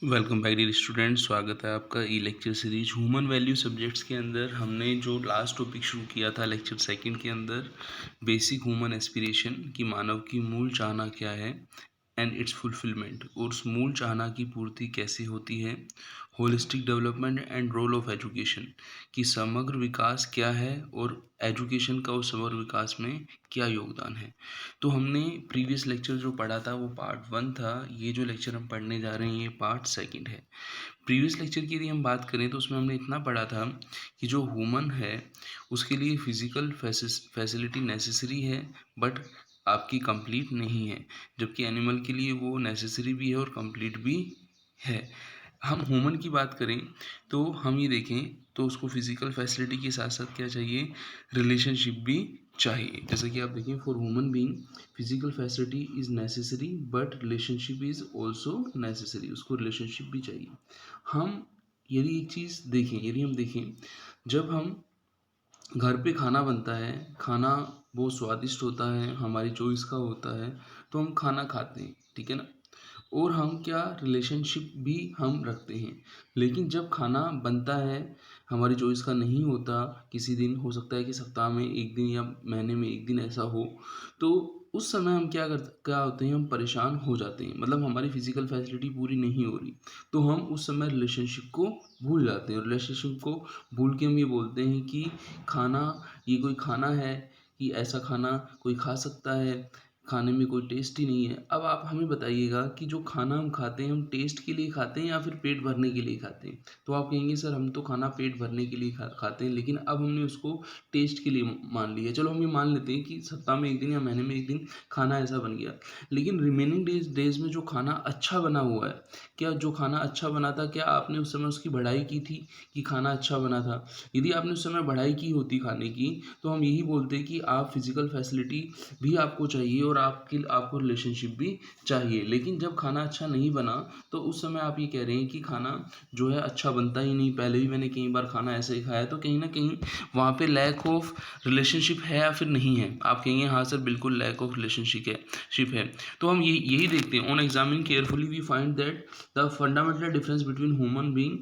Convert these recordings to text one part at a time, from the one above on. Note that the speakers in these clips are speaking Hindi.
वेलकम बैक डियर स्टूडेंट, स्वागत है आपका e lecture series human value subjects के अंदर। हमने जो लास्ट टॉपिक शुरू किया था लेक्चर सेकंड के अंदर, बेसिक ह्यूमन एस्पिरेशन की मानव की मूल चाहना क्या है एंड इट्स फुलफिलमेंट, और उस मूल चाहना की पूर्ति कैसे होती है, holistic development and role of education की समग्र विकास क्या है और एजुकेशन का उस समग्र विकास में क्या योगदान है। तो हमने प्रीवियस लेक्चर जो पढ़ा था वो पार्ट 1 था। ये जो लेक्चर हम पढ़ने जा रहे हैं ये पार्ट सेकंड है। प्रीवियस लेक्चर की यदि हम बात करें तो उसमें हमने इतना पढ़ा था कि जो ह्यूमन है उसके लिए फिजिकल फैसिलिटी नेसेसरी है, बट आपकी कंप्लीट नहीं है, जबकि एनिमल के लिए वो नेसेसरी भी है और कंप्लीट भी है। हम ह्यूमन की बात करें तो हम ये देखें तो उसको फिजिकल फैसिलिटी के साथ साथ क्या चाहिए, रिलेशनशिप भी चाहिए। जैसा कि आप देखें, for human being physical facility is necessary but relationship is also necessary, उसको रिलेशनशिप भी चाहिए। हम यदि एक चीज़ देखें, यदि हम देखें, जब हम घर पे खाना बनता है, खाना बहुत स्वादिष्ट होता है, हमारी चॉइस का होता है, तो हम खाना खाते हैं, ठीक है ना। और हम क्या, रिलेशनशिप भी हम रखते हैं। लेकिन जब खाना बनता है हमारी चॉइस का नहीं होता, किसी दिन हो सकता है कि सप्ताह में एक दिन या महीने में एक दिन ऐसा हो, तो उस समय हम क्या होते हैं, हम परेशान हो जाते हैं। मतलब हमारी फिजिकल फैसिलिटी पूरी नहीं हो रही, तो हम उस समय रिलेशनशिप को भूल जाते हैं। रिलेशनशिप को भूल के हम ये बोलते हैं कि खाना, ये कोई खाना है कि ऐसा खाना कोई खा सकता है, खाने में कोई टेस्ट ही नहीं है। अब आप हमें बताइएगा कि जो खाना हम खाते हैं, हम टेस्ट के लिए खाते हैं या फिर पेट भरने के लिए खाते हैं। तो आप कहेंगे सर हम तो खाना पेट भरने के लिए खाते हैं, लेकिन अब हमने उसको टेस्ट के लिए मान लिया। चलो हम ये मान लेते हैं कि सप्ताह में एक दिन या महीने में एक दिन खाना ऐसा बन गया, लेकिन रिमेनिंग डेज में जो खाना अच्छा बना हुआ है, क्या जो खाना अच्छा बना था, क्या आपने उस समय उसकी बढ़ाई की थी कि खाना अच्छा बना था? यदि आपने उस समय बढ़ाई की होती खाने की, तो हम यही बोलते कि आप फिजिकल फैसिलिटी भी आपको चाहिए और आपको रिलेशनशिप भी चाहिए। लेकिन जब खाना अच्छा नहीं बना, तो उस समय आप ये कह रहे हैं कि खाना जो है अच्छा बनता ही नहीं। पहले भी मैंने कई बार खाना ऐसे ही खाया, तो कहीं ना कहीं वहाँ पे लैक ऑफ रिलेशनशिप है या फिर नहीं है। आप कहेंगे हाँ सर बिल्कुल लैक ऑफ रिलेशनशिप है। तो हम यही देखते हैं, on examine carefully we find that the fundamental difference between human being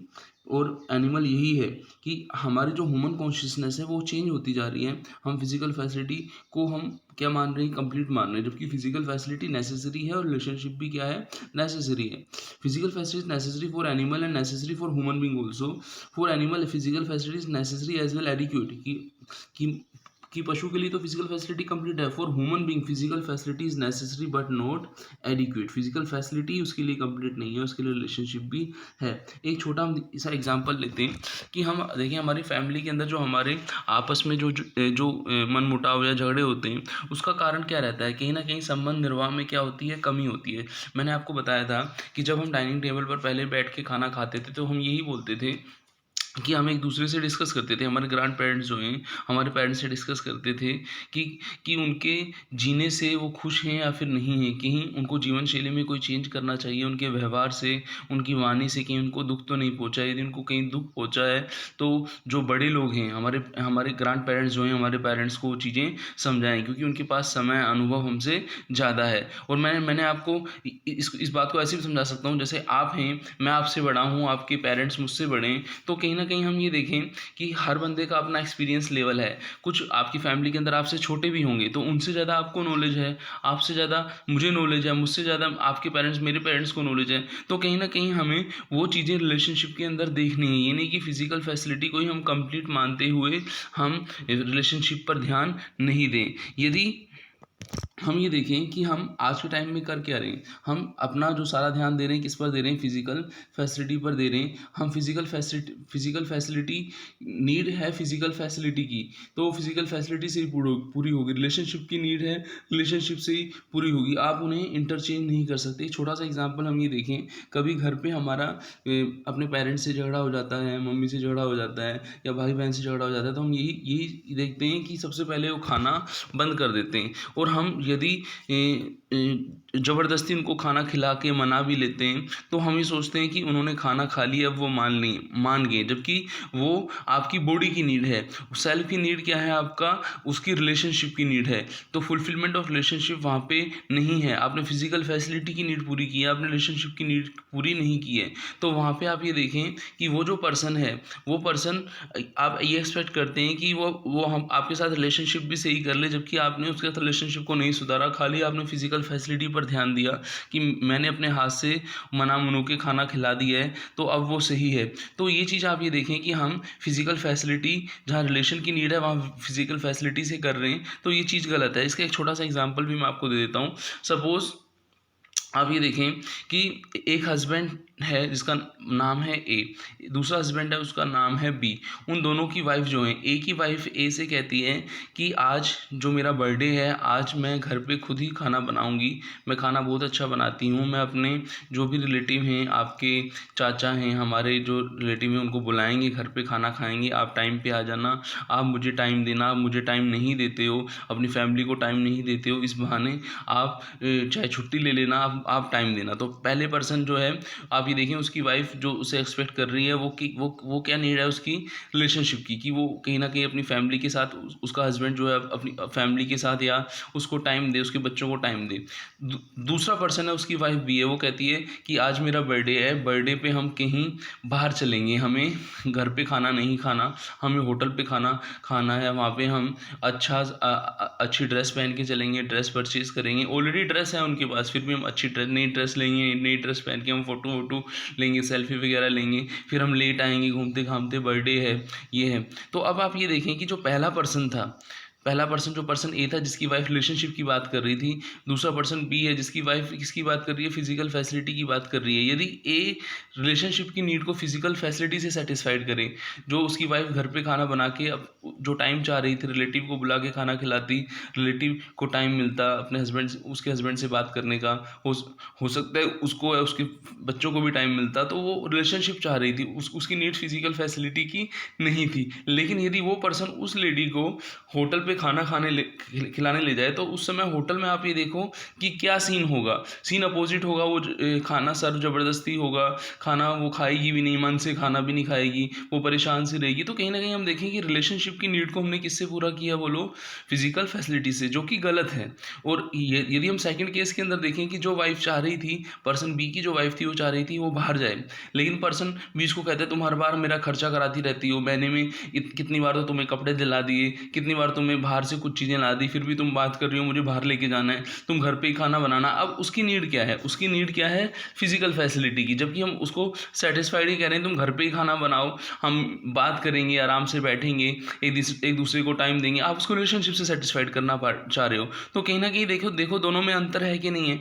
और एनिमल यही है कि हमारी जो ह्यूमन कॉन्शियसनेस है वो चेंज होती जा रही है। हम फिजिकल फैसिलिटी को हम क्या मान रहे हैं, कंप्लीट मान रहे हैं, जबकि फिजिकल फैसिलिटी नेसेसरी है और रिलेशनशिप भी क्या है, नेसेसरी है। Physical facility necessary for animal and necessary for human being also. For animal physical facility is necessary as well adequate, कि कि पशु के लिए तो फिजिकल फैसिलिटी कंप्लीट है। For human being physical facility is necessary but not adequate, physical facility उसके लिए कंप्लीट नहीं है, उसके लिए रिलेशनशिप भी है। एक छोटा हम ऐसा एग्जांपल लेते हैं कि हम देखिए हमारी फैमिली के अंदर जो हमारे आपस में जो मनमुटाव या झगड़े होते हैं, उसका कारण क्या रहता है, कहीं ना कहीं संबंध निर्वाह में क्या होती है, कमी होती है। मैंने आपको बताया था कि जब हम डाइनिंग टेबल पर पहले बैठ के खाना खाते थे तो हम यही बोलते थे कि हम एक दूसरे से डिस्कस करते थे, हमारे ग्रैंड पेरेंट्स जो हैं हमारे पेरेंट्स से डिस्कस करते थे कि उनके जीने से वो खुश हैं या फिर नहीं हैं, कहीं उनको जीवन शैली में कोई चेंज करना चाहिए, उनके व्यवहार से, उनकी वाणी से कहीं उनको दुख तो नहीं पहुंचा। यदि उनको कहीं दुख पहुंचा है तो जो बड़े लोग हैं, हमारे हमारे ग्रैंड पेरेंट्स जो हैं, हमारे पेरेंट्स को वो चीज़ें समझाएं, क्योंकि उनके पास समय अनुभव हमसे ज़्यादा है। और मैंने आपको इस बात को ऐसे भी समझा सकता हूँ, जैसे आप हैं, मैं आपसे बड़ा हूँ, आपके पेरेंट्स मुझसे बड़े हैं, तो कहीं ना कहीं हम ये देखें कि हर बंदे का अपना एक्सपीरियंस लेवल है। कुछ आपकी फैमिली के अंदर आपसे छोटे भी होंगे, तो उनसे ज़्यादा आपको नॉलेज है, आपसे ज़्यादा मुझे नॉलेज है, मुझसे ज़्यादा आपके पेरेंट्स मेरे पेरेंट्स को नॉलेज है। तो कहीं ना कहीं हमें वो चीज़ें रिलेशनशिप के अंदर देखनी है। ये नहीं कि फिजिकल फैसिलिटी को ही हम कंप्लीट मानते हुए हम रिलेशनशिप पर ध्यान नहीं दें। यदि हम ये देखें कि हम आज के टाइम में कर क्या रहे हैं, हम अपना जो सारा ध्यान दे रहे हैं किस पर दे रहे हैं, फिजिकल फैसिलिटी पर दे रहे हैं। हम फिजिकल फैसिलिटी नीड है फिजिकल फैसिलिटी की, तो फिजिकल फैसिलिटी से ही पूरी होगी। रिलेशनशिप की नीड है, रिलेशनशिप से ही पूरी होगी। आप उन्हें इंटरचेंज नहीं कर सकते। छोटा सा एग्जाम्पल हम ये देखें, कभी घर पर हमारा अपने पेरेंट्स से झगड़ा हो जाता है, मम्मी से झगड़ा हो जाता है या भाई बहन से झगड़ा हो जाता है, तो हम यही देखते हैं कि सबसे पहले वो खाना बंद कर देते हैं। और हम यदि ज़बरदस्ती उनको खाना खिला के मना भी लेते हैं, तो हम ये सोचते हैं कि उन्होंने खाना खा लिया, अब वो मान गए, जबकि वो आपकी बॉडी की नीड है। सेल्फ की नीड क्या है आपका? उसकी रिलेशनशिप की नीड है। तो फुलफिलमेंट ऑफ रिलेशनशिप वहाँ पे नहीं है। आपने फिजिकल फैसिलिटी की नीड पूरी की है, आपने रिलेशनशिप की नीड पूरी नहीं की है। तो वहाँ पे आप ये देखें कि वो जो पर्सन है, वो पर्सन, आप ये एक्सपेक्ट करते हैं कि वो हम आपके साथ रिलेशनशिप भी सही कर ले, जबकि आपने उसके साथ रिलेशनशिप को नहीं सुधारा। खाली आपने फिजिकल फैसिलिटी पर ध्यान दिया कि मैंने अपने हाथ से मना मुनू के खाना खिला दिया है, तो अब वो सही है। तो ये चीज़ आप ये देखें कि हम फिजिकल फैसिलिटी, जहाँ रिलेशन की नीड है वहाँ फिजिकल फैसिलिटी से कर रहे हैं, तो ये चीज़ गलत है। इसका एक छोटा सा एग्जाम्पल भी मैं आपको दे देता हूँ। सपोज़ आप ये देखें कि एक हस्बैंड है जिसका नाम है ए, दूसरा हस्बैंड है उसका नाम है बी। उन दोनों की वाइफ जो है, ए की वाइफ ए से कहती है कि आज जो मेरा बर्थडे है, आज मैं घर पे खुद ही खाना बनाऊंगी, मैं खाना बहुत अच्छा बनाती हूँ, मैं अपने जो भी रिलेटिव हैं, आपके चाचा हैं, हमारे जो रिलेटिव हैं उनको बुलाएंगे, घर पे खाना खाएंगे, आप टाइम पे आ जाना, आप मुझे टाइम देना, आप मुझे टाइम नहीं देते हो, अपनी फैमिली को टाइम नहीं देते हो, इस बहाने आप चाहे छुट्टी ले लेना, आप टाइम देना। तो पहले पर्सन जो है, आप ये देखें उसकी वाइफ जो उसे एक्सपेक्ट कर रही है, वो क्या नीड है उसकी? रिलेशनशिप की, कि वो कहीं ना कहीं अपनी फैमिली के साथ, उसका हस्बैंड जो है अपनी फैमिली के साथ या उसको टाइम दे, उसके बच्चों को टाइम दे। दूसरा पर्सन है, उसकी वाइफ भी है, वो कहती है कि आज मेरा बर्थडे है, बर्थडे पे हम कहीं बाहर चलेंगे, हमें घर पे खाना नहीं खाना, हमें होटल पे खाना खाना है, वहाँ पे हम अच्छी ड्रेस पहन के चलेंगे, ड्रेस परचेज करेंगे। ऑलरेडी ड्रेस है उनके पास, फिर भी हम अच्छी ड्रेस, नई ड्रेस लेंगे, नई ड्रेस पहन के हम फ़ोटो वोटो लेंगे, सेल्फी वगैरह लेंगे, फिर हम लेट आएंगे घूमते घामते, बर्थडे है, ये है। तो अब आप ये देखें कि जो पहला पर्सन जो पर्सन ए था जिसकी वाइफ रिलेशनशिप की बात कर रही थी, दूसरा पर्सन बी है जिसकी वाइफ किसकी बात कर रही है? फिजिकल फैसिलिटी की बात कर रही है। यदि ए रिलेशनशिप की नीड को फिजिकल फैसिलिटी से सेटिस्फाइड करे, जो उसकी वाइफ घर पे खाना बना के, अब जो टाइम चाह रही थी, रिलेटिव को बुला के खाना खिलाती, रिलेटिव को टाइम मिलता अपने हस्बैंड, उसके हस्बैंड से बात करने का, हो सकता है उसको या उसके बच्चों को भी टाइम मिलता, तो वो रिलेशनशिप चाह रही थी, उसकी नीड फिजिकल फैसिलिटी की नहीं थी। लेकिन यदि वो पर्सन उस लेडी को होटल पे खाना खिलाने ले जाए, तो उस समय होटल में आप ये देखो कि क्या सीन होगा। सीन अपोजिट होगा, वो खाना सर्व ज़बरदस्ती होगा, खाना वो खाएगी भी नहीं, मन से खाना भी नहीं खाएगी, वो परेशान सी रहेगी। तो कहीं ना कहीं हम देखें कि रिलेशनशिप की नीड को हमने किससे पूरा किया? बोलो, फिजिकल फैसिलिटी से, जो कि गलत है। और यदि हम सेकंड केस के अंदर देखें कि जो वाइफ चाह रही थी, पर्सन बी की जो वाइफ थी वो चाह रही थी वो बाहर जाए, लेकिन पर्सन बी को कहता है तुम हर बार मेरा खर्चा कराती रहती हो, महीने में कितनी बार तो तुम्हें कपड़े दिला दिए, कितनी बार तुम्हें बाहर से कुछ चीज़ें ला दी, फिर भी तुम बात कर रही हो मुझे बाहर लेके जाना है, तुम घर पे ही खाना बनाना। अब उसकी नीड क्या है? उसकी नीड क्या है? फिजिकल फैसिलिटी की, जबकि हम उसको सेटिस्फाइड ही कह रहे हैं, तुम घर पे ही खाना बनाओ, हम बात करेंगे, आराम से बैठेंगे, एक दूसरे को टाइम देंगे। आप उसको रिलेशनशिप से सेटिस्फाइड करना चाह रहे हो। तो कहीं ना कहीं देखो दोनों में अंतर है कि नहीं है?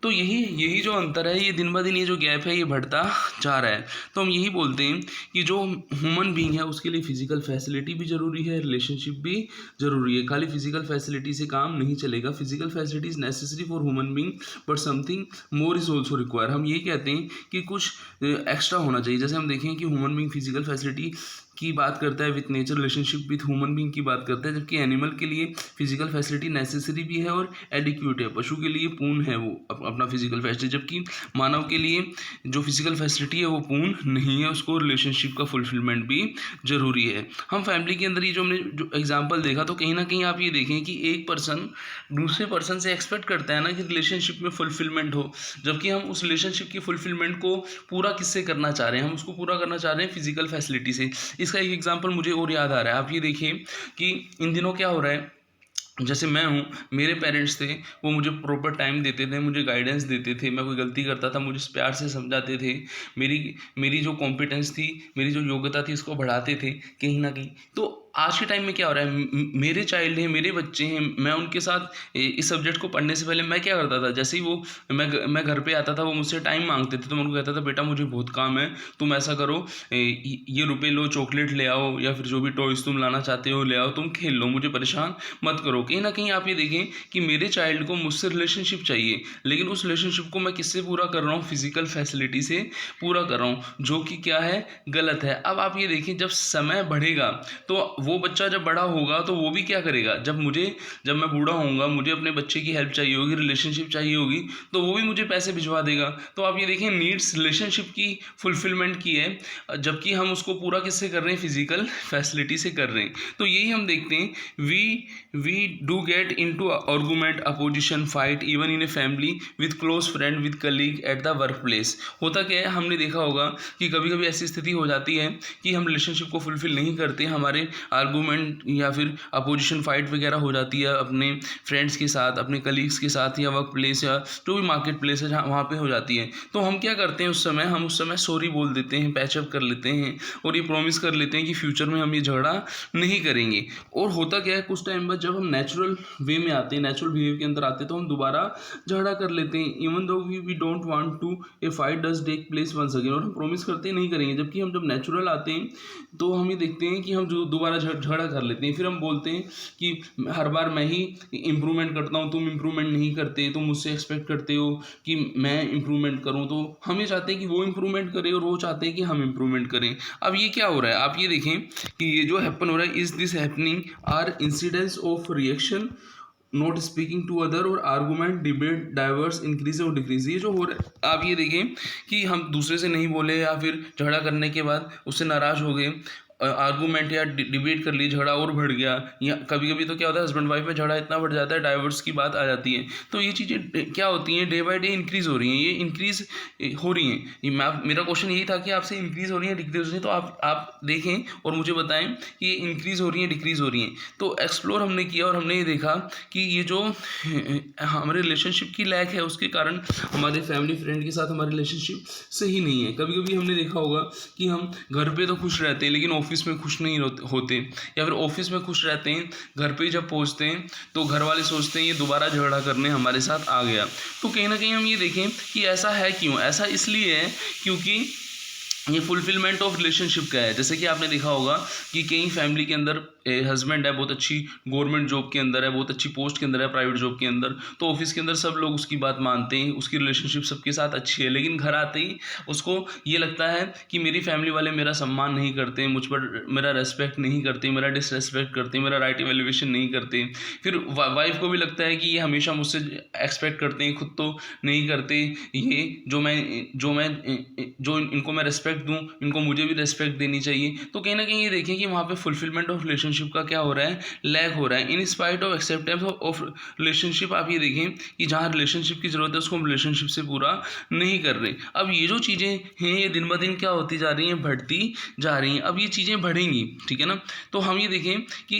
तो यही जो अंतर है, ये दिन ब दिन ये जो गैप है ये बढ़ता जा रहा है। तो हम यही बोलते हैं कि जो ह्यूमन बीइंग है उसके लिए फिजिकल फैसिलिटी भी ज़रूरी है, रिलेशनशिप भी ज़रूरी है। खाली फिजिकल फैसिलिटी से काम नहीं चलेगा। Physical facility is necessary for human being, but something more is also require. हम यही कहते हैं कि कुछ एक्स्ट्रा होना चाहिए। जैसे हम देखें कि ह्यूमन बीइंग फिजिकल फैसिलिटी की बात करता है with nature, relationship with human being की बात करता है, जबकि एनिमल के लिए फिजिकल फैसिलिटी नेसेसरी भी है और एडिक्यूट है। पशु के लिए पूर्ण है वो अपना फिजिकल फैसिलिटी, जबकि मानव के लिए जो फिजिकल फैसिलिटी है वो पूर्ण नहीं है, उसको रिलेशनशिप का फुलफिलमेंट भी ज़रूरी है। हम फैमिली के अंदर ये जो हमने जो एग्जाम्पल देखा, तो कहीं ना कहीं आप ये देखें कि एक पर्सन दूसरे पर्सन से एक्सपेक्ट करता है ना कि रिलेशनशिप में फुलफिलमेंट हो, जबकि हम उस रिलेशनशिप की फुलफिलमेंट को पूरा किससे करना चाह रहे हैं? हम उसको पूरा करना चाह रहे हैं फिजिकल फैसिलिटी से। इसका एक एग्जांपल मुझे और याद आ रहा है। आप ये देखिए कि इन दिनों क्या हो रहा है, जैसे मैं हूँ, मेरे पेरेंट्स थे, वो मुझे प्रॉपर टाइम देते थे, मुझे गाइडेंस देते थे, मैं कोई गलती करता था मुझे प्यार से समझाते थे, मेरी जो कॉम्पिटेंस थी, मेरी जो योग्यता थी उसको बढ़ाते थे कहीं ना कहीं। तो आज के टाइम में क्या हो रहा है, मेरे चाइल्ड हैं, मेरे बच्चे हैं, मैं उनके साथ इस सब्जेक्ट को पढ़ने से पहले मैं क्या करता था, जैसे ही वो मैं घर पे आता था, वो मुझसे टाइम मांगते थे, तो मैं उनको कहता था बेटा मुझे बहुत काम है, तुम ऐसा करो, ये रुपए लो, चॉकलेट ले आओ, या फिर जो भी टॉयज़ तुम लाना चाहते हो ले आओ, तुम खेल लो, मुझे परेशान मत करो। कहीं ना कहीं आप ये देखें कि मेरे चाइल्ड को मुझसे रिलेशनशिप चाहिए, लेकिन उस रिलेशनशिप को मैं किससे पूरा कर रहा हूँ? फिजिकल फैसिलिटी से पूरा कर रहा हूँ, जो कि क्या है? गलत है। अब आप ये देखें जब समय बढ़ेगा तो वो बच्चा जब बड़ा होगा तो वो भी क्या करेगा, जब मैं बूढ़ा होऊंगा, मुझे अपने बच्चे की हेल्प चाहिए होगी, रिलेशनशिप चाहिए होगी, तो वो भी मुझे पैसे भिजवा देगा। तो आप ये देखें, नीड्स रिलेशनशिप की फुलफिलमेंट की है, जबकि हम उसको पूरा किससे कर रहे हैं, फिजिकल फैसिलिटी से कर रहे हैं। तो यही हम देखते हैं, we do get into argument, opposition, fight even in a family, with close friend, with colleague, at the work place. होता क्या है, हमने देखा होगा कि कभी कभी ऐसी स्थिति हो जाती है कि हम रिलेशनशिप को फुलफिल नहीं करते, हमारे आर्गूमेंट या फिर अपोजिशन, फाइट वगैरह हो जाती है अपने फ्रेंड्स के साथ, अपने कलीग्स के साथ, या वर्क प्लेस या जो भी मार्केट प्लेस है जहाँ वहाँ पे हो जाती है। तो हम क्या करते हैं, हम उस समय सॉरी बोल देते हैं, पैचअप कर लेते हैं और ये प्रॉमिस कर लेते हैं कि फ्यूचर में हम ये झगड़ा नहीं करेंगे। और होता क्या है, कुछ टाइम बाद जब हम नेचुरल वे में आते हैं, नेचुरल बिहेवियर के अंदर आते हैं, तो हम दोबारा झगड़ा कर लेते हैं, even though we don't want to a fight does take place once again, और हम प्रॉमिस करते हैं नहीं करेंगे। जबकि हम जब नेचुरल आते हैं तो हम ये देखते हैं कि हम जो दोबारा झगड़ा कर लेते हैं, फिर हम बोलते हैं कि हर बार मैं ही इम्प्रूवमेंट करता हूँ, तुम इम्प्रूवमेंट नहीं करते, तुम मुझसे एक्सपेक्ट करते हो कि मैं इम्प्रूवमेंट करूँ। तो हम ये चाहते हैं कि वो इम्प्रूवमेंट करे और वो चाहते हैं कि हम इम्प्रूवमेंट करें। अब ये क्या हो रहा है, आप ये देखें कि ये जो हैपन हो रहा है, is this happening our incidence of reaction, not speaking to other, और आर्गूमेंट, डिबेट, डाइवर्स, इंक्रीज और डिक्रीज। ये जो हो रहा है, आप ये देखें कि हम दूसरे से नहीं बोले या फिर झगड़ा करने के बाद उससे नाराज़ हो गए, आर्गूमेंट या डिबेट कर ली, झगड़ा और बढ़ गया, या कभी कभी तो क्या होता है, हस्बैंड वाइफ में झगड़ा इतना बढ़ जाता है, डाइवर्स की बात आ जाती है। तो ये चीज़ें क्या होती हैं, डे बाय डे इंक्रीज़ हो रही हैं, ये इंक्रीज़ हो रही हैं। मेरा क्वेश्चन यही था कि आपसे इंक्रीज़ हो रही है, डिक्रीज़ हो रही है, तो आप देखें और मुझे बताएं कि ये इंक्रीज़ हो रही हैं, डिक्रीज़ हो रही हैं। तो एक्सप्लोर हमने किया और हमने ये देखा कि ये जो हमारे रिलेशनशिप की लैक है, उसके कारण हमारे फैमिली फ्रेंड के साथ हमारा रिलेशनशिप सही नहीं है। कभी कभी हमने देखा होगा कि हम घर पे तो खुश रहते हैं लेकिन ऑफिस में खुश नहीं होते, या फिर ऑफिस में खुश रहते हैं, घर पे जब पहुंचते हैं तो घर वाले सोचते हैं ये दोबारा झगड़ा करने हमारे साथ आ गया। तो कहीं ना कहीं हम ये देखें कि ऐसा है क्यों, ऐसा इसलिए है क्योंकि ये फुलफिलमेंट ऑफ रिलेशनशिप का है। जैसे कि आपने देखा होगा कि कई फैमिली के अंदर हस्बैंड है, बहुत अच्छी गवर्नमेंट जॉब के अंदर है, बहुत अच्छी पोस्ट के अंदर है, प्राइवेट जॉब के अंदर, तो ऑफिस के अंदर सब लोग उसकी बात मानते हैं, उसकी रिलेशनशिप सबके साथ अच्छी है, लेकिन घर आते ही उसको ये लगता है कि मेरी फैमिली वाले मेरा सम्मान नहीं करते, मुझ पर मेरा रेस्पेक्ट नहीं करते, मेरा डिसरेस्पेक्ट करते, मेरा राइट इवैल्यूएशन नहीं करते। फिर वाइफ को भी लगता है कि ये हमेशा मुझसे एक्सपेक्ट करते हैं, खुद तो नहीं करते, ये जो इनको मैं रेस्पेक्ट दूं, इनको मुझे भी रेस्पेक्ट देनी चाहिए। तो कहीं ना कहीं ये देखें कि वहाँ पे फुलफिलमेंट ऑफ रिलेशनशिप का क्या हो रहा है, लैक हो रहा है। In spite of acceptance of relationship, आप ये देखें कि जहाँ रिलेशनशिप की जरूरत है उसको हम रिलेशनशिप से पूरा नहीं कर रहे। अब ये जो चीज़ें हैं ये दिन ब दिन क्या होती जा रही हैं, बढ़ती जा रही हैं। अब ये चीज़ें बढ़ेंगी, ठीक है ना। तो हम ये देखें कि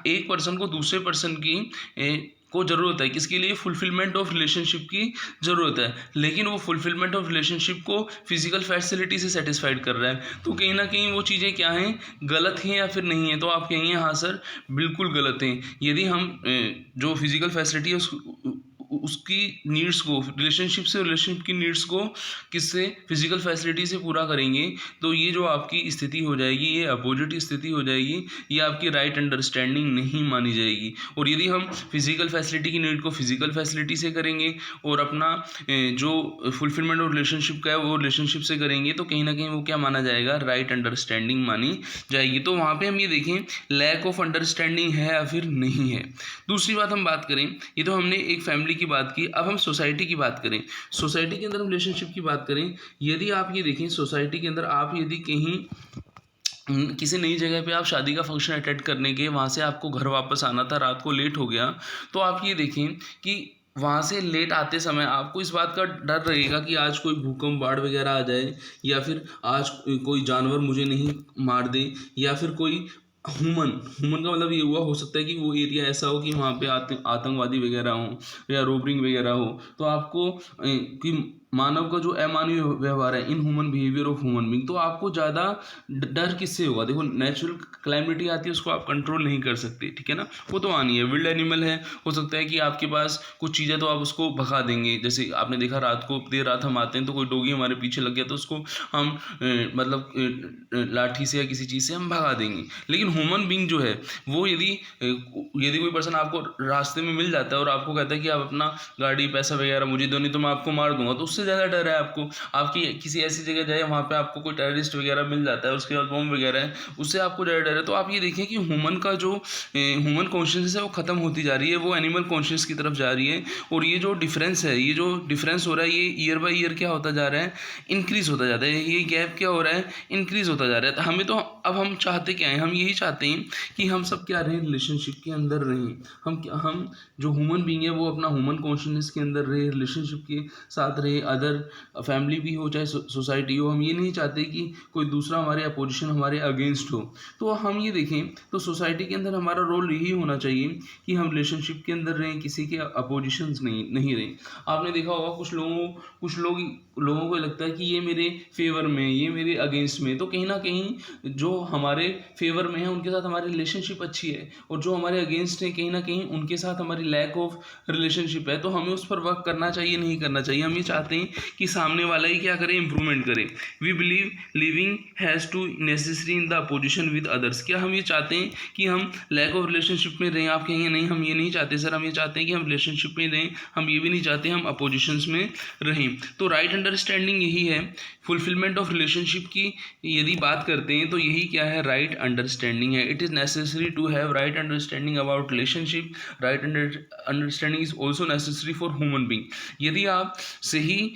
एक पर्सन को दूसरे पर्सन की को ज़रूरत है, किसके लिए, फुलफिलमेंट ऑफ रिलेशनशिप की ज़रूरत है, लेकिन वो फुलफिलमेंट ऑफ रिलेशनशिप को फिजिकल फैसिलिटी से सेटिस्फाइड कर रहा है। तो कहीं ना कहीं वो चीज़ें क्या हैं, गलत हैं या फिर नहीं है। तो आप कहेंगे हाँ सर बिल्कुल गलत हैं। यदि हम जो फिजिकल फैसिलिटी है उसकी नीड्स को, रिलेशनशिप की नीड्स को किससे, फिजिकल फैसिलिटी से पूरा करेंगे, तो ये जो आपकी स्थिति हो जाएगी, ये अपोजिट स्थिति हो जाएगी, ये आपकी राइट अंडरस्टैंडिंग नहीं मानी जाएगी। और यदि हम फिजिकल फैसिलिटी की नीड को फिजिकल फैसिलिटी से करेंगे और अपना जो फुलफिलमेंट ऑफ रिलेशनशिप का है वो रिलेशनशिप से करेंगे, तो कहीं ना कहीं वो क्या माना जाएगा, राइट अंडरस्टैंडिंग मानी जाएगी। तो वहाँ पर हम ये देखें लैक ऑफ अंडरस्टैंडिंग है या फिर नहीं है। दूसरी बात हम बात करें, ये तो हमने एक फैमिली की बात की, अब हम सोसाइटी की बात करें। सोसाइटी के अंदर हम रिलेशनशिप की बात करें, यदि आप ये देखें सोसाइटी के अंदर आप यदि कहीं किसी नई जगह पे आप शादी का फंक्शन अटेंड करने गए, वहाँ से आपको घर वापस आना था, रात को लेट हो गया, तो आप ये देखें कि वहाँ से लेट आते समय आपको इस बात का डर रहेगा कि आज कोई भूकंप बाढ़ वगैरह आ जाए, या फिर आज कोई जानवर मुझे नहीं मार दे, या फिर कोई ह्यूमन का मतलब ये हुआ, हो सकता है कि वो एरिया ऐसा हो कि वहाँ पे आतंकवादी वगैरह हो या रोबरिंग वगैरह हो, तो आपको कि मानव का जो अमानवीय व्यवहार है, in human behaviour of human being, तो आपको ज़्यादा डर किससे होगा। देखो नेचुरल क्लैमिटी आती है, उसको आप कंट्रोल नहीं कर सकते, ठीक है ना, वो तो आनी है। विल्ड एनिमल है, हो सकता है कि आपके पास कुछ चीज़ें तो आप उसको भगा देंगे। जैसे आपने देखा रात को देर रात हम आते हैं तो कोई डोगी हमारे पीछे लग गया तो उसको हम लाठी से या किसी चीज़ से हम भगा देंगे। लेकिन ह्यूमन बीइंग जो है वो यदि कोई पर्सन आपको रास्ते में मिल जाता है और आपको कहता है कि आप अपना गाड़ी पैसा वगैरह मुझे दो नहीं तो मैं आपको मार दूंगा, तो उससे सबसे ज़्यादा डर है आपको, आपकी किसी ऐसी जगह जाए वहाँ पे आपको कोई टेररिस्ट वगैरह मिल जाता है, उसके बाद बम वगैरह है, उससे आपको ज़्यादा डर है। तो आप ये देखें कि ह्यूमन का जो ह्यूमन कॉन्शियसनेस है वो ख़त्म होती जा रही है, वो एनिमल कॉन्शियस की तरफ जा रही है। और ये जो डिफरेंस है, ये जो डिफरेंस हो रहा है, ये ईयर बाई ईयर क्या होता जा रहा है, इंक्रीज़ होता जाता है। ये गैप क्या हो रहा है, इंक्रीज़ होता जा रहा है। तो हमें तो अब हम चाहते क्या हैं, हम यही चाहते हैं कि हम सब क्या रहें, रिलेशनशिप के अंदर रहें। हम जो ह्यूमन बीइंग है वो अपना ह्यूमन कॉन्शियसनेस के अंदर रहे, रिलेशनशिप के साथ रहे, अदर फैमिली भी हो चाहे सोसाइटी हो। हम ये नहीं चाहते कि कोई दूसरा हमारे अपोजिशन, हमारे अगेंस्ट हो। तो हम ये देखें तो सोसाइटी के अंदर हमारा रोल यही होना चाहिए कि हम रिलेशनशिप के अंदर रहें, किसी के अपोजिशंस नहीं रहें। आपने देखा होगा कुछ लोगों को लगता है कि ये मेरे फेवर में, ये मेरे अगेंस्ट में। तो कहीं ना कहीं जो हमारे फेवर में है उनके साथ हमारी रिलेशनशिप अच्छी है, और जो हमारे अगेंस्ट है कहीं ना कहीं उनके साथ हमारी लैक ऑफ रिलेशनशिप है। तो हमें उस पर वर्क करना चाहिए, नहीं करना चाहिए। हम ये चाहते हैं कि सामने वाला ही क्या करे, इंप्रूवमेंट करे। We believe living has to necessary in the opposition with others. क्या हम ये चाहते हैं कि हम लैक ऑफ रिलेशनशिप में रहें? आप कहेंगे नहीं, हम ये नहीं चाहते सर, हम ये चाहते हैं कि हम रिलेशनशिप में रहें। हम ये भी नहीं चाहते हम अपोजिशंस में रहें। तो राइट अंडरस्टैंडिंग यही है, फुलफिलमेंट ऑफ रिलेशनशिप की यदि बात करते हैं तो यही क्या है, राइट अंडरस्टैंडिंग है। It is necessary to have right understanding about relationship. Right understanding is also necessary for human being. यदि आप सही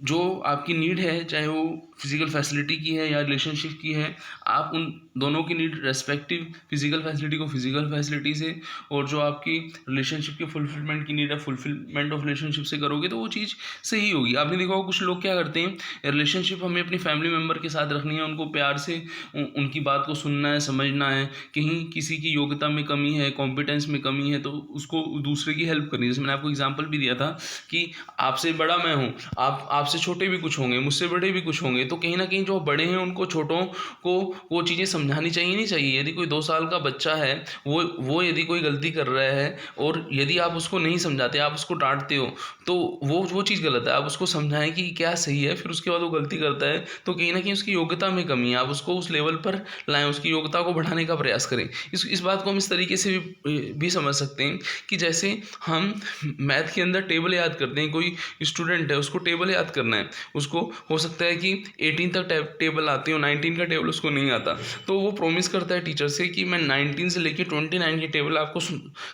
जो आपकी नीड है, चाहे वो फिजिकल फैसिलिटी की है या रिलेशनशिप की है, आप उन दोनों की नीड रेस्पेक्टिव, फिजिकल फैसिलिटी को फिजिकल फैसिलिटी से, और जो आपकी रिलेशनशिप के फुलफिलमेंट की नीड है फुलफिलमेंट ऑफ रिलेशनशिप से करोगे तो वो चीज़ सही होगी। आपने देखा होगा कुछ लोग क्या करते हैं, रिलेशनशिप हमें अपनी फैमिली मेम्बर के साथ रखनी है, उनको प्यार से उनकी बात को सुनना है, समझना है। कहीं किसी की योग्यता में कमी है, कॉम्पिटेंस में कमी है, तो उसको दूसरे की हेल्प करनी है। जैसे मैंने आपको एग्जांपल भी दिया था कि आपसे बड़ा मैं हूँ, आपसे छोटे भी कुछ होंगे, मुझसे बड़े भी कुछ होंगे। तो कहीं ना कहीं जो बड़े हैं उनको छोटों को वो चीज़ें समझानी चाहिए, नहीं चाहिए। यदि कोई 2 साल का बच्चा है, वो यदि कोई गलती कर रहा है और यदि आप उसको नहीं समझाते, आप उसको डांटते हो, तो वो चीज़ गलत है। आप उसको समझाएं कि क्या सही है, फिर उसके बाद वो गलती करता है तो कहीं ना कहीं उसकी योग्यता में कमी है, आप उसको उस लेवल पर लाएं, उसकी योग्यता को बढ़ाने का प्रयास करें। इस बात को हम इस तरीके से भी समझ सकते हैं कि जैसे हम मैथ के अंदर टेबल याद करते हैं, कोई स्टूडेंट है उसको टेबल याद करना है, उसको हो सकता है कि 18 तक टेबल आती हो, 19 का टेबल उसको नहीं आता, तो वो प्रॉमिस करता है टीचर से कि मैं 19 से लेके 29 की टेबल आपको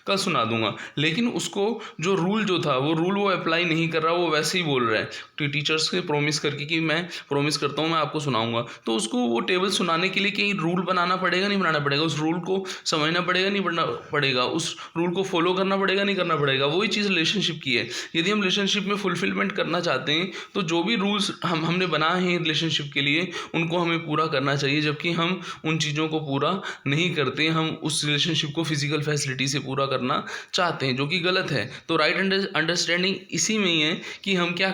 कल सुना दूंगा। लेकिन उसको जो रूल था वो अप्लाई नहीं कर रहा, वो वैसे ही बोल रहा है टीचर्स से प्रॉमिस करके कि मैं प्रॉमिस करता हूँ मैं आपको सुनाऊंगा। तो उसको वो टेबल सुनाने के लिए कहीं रूल बनाना पड़ेगा, नहीं बनाना पड़ेगा, उस रूल को समझना पड़ेगा, नहीं पढ़ना पड़ेगा, उस रूल को फॉलो करना पड़ेगा, नहीं करना पड़ेगा। वही चीज़ रिलेशनशिप की है। यदि हम रिलेशनशिप में फुलफिलमेंट करना चाहते हैं तो जो भी रूल्स हमने बनाए हैं रिलेशनशिप के लिए उनको हमें पूरा करना चाहिए। जबकि हम उन चीज़ों को पूरा नहीं करते, हम उस रिलेशनशिप को फिजिकल फैसिलिटी से पूरा करना चाहते हैं, जो कि गलत है। तो राइट अंडरस्टैंडिंग इसी में ही है कि हम क्या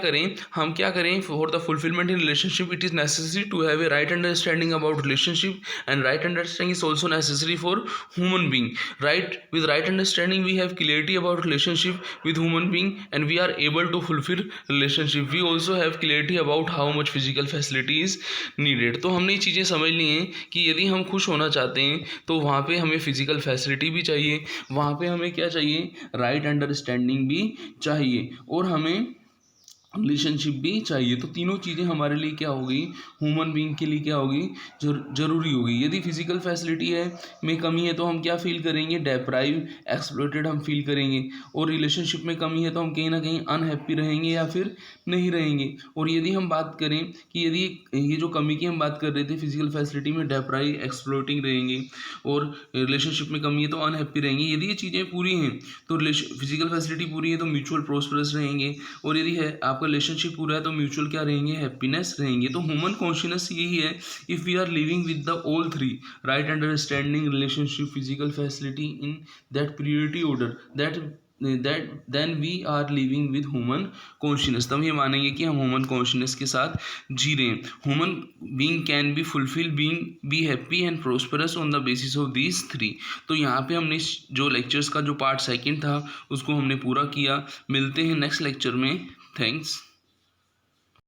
करें for the fulfilment in relationship. It is necessary to have a right understanding about relationship, and right understanding is also necessary for human being. With right understanding we have clarity about relationship with human being and we are able to fulfill relationship. We also have clarity about how much physical facility is needed. तो हमने ये चीज़ें समझ ली हैं कि यदि हम खुश होना चाहते हैं तो वहाँ पे हमें फिजिकल फैसिलिटी भी चाहिए, वहाँ पे हमें क्या चाहिए, राइट अंडरस्टैंडिंग भी चाहिए, और हमें रिलेशनशिप भी चाहिए। तो तीनों चीज़ें हमारे लिए क्या होगी, ह्यूमन बीइंग के लिए क्या होगी, जरूरी होगी। यदि फिजिकल फैसिलिटी में कमी है तो हम क्या फील करेंगे, डेप्राइव, एक्सप्लॉइटेड हम फील करेंगे। और रिलेशनशिप में कमी है तो हम कहीं ना कहीं अनहैप्पी रहेंगे या फिर नहीं रहेंगे। और यदि हम बात करें कि यदि ये जो कमी की हम बात कर रहे थे फिजिकल फैसिलिटी में, डेप्राइव, एक्सप्लॉइटिंग रहेंगे, और रिलेशनशिप में कमी है तो अनहैप्पी रहेंगे। यदि ये चीज़ें पूरी हैं तो फिजिकल फैसिलिटी पूरी है तो म्यूचुअल प्रोस्परस रहेंगे, और यदि है आपका रिलेशनशिप पूरा है तो म्यूचुअल क्या रहेंगे, हैप्पीनेस रहेंगे। तो ह्यूमन कॉन्शियसनेस यही है, if we are living with the all three, right understanding, relationship, physical facility in that priority order, then we are living with human consciousness। तब ये मानेंगे कि हम ह्यूमन कॉन्शियसनेस के साथ जी रहे हैं। Human being can be fulfil, be happy and prosperous on the basis of these 3। तो यहाँ पे हमने जो लेक्चर्स का जो पार्ट 2 था उसको हमने पूरा किया। मिलते हैं नेक्स्ट लेक्चर में। थैंक्स।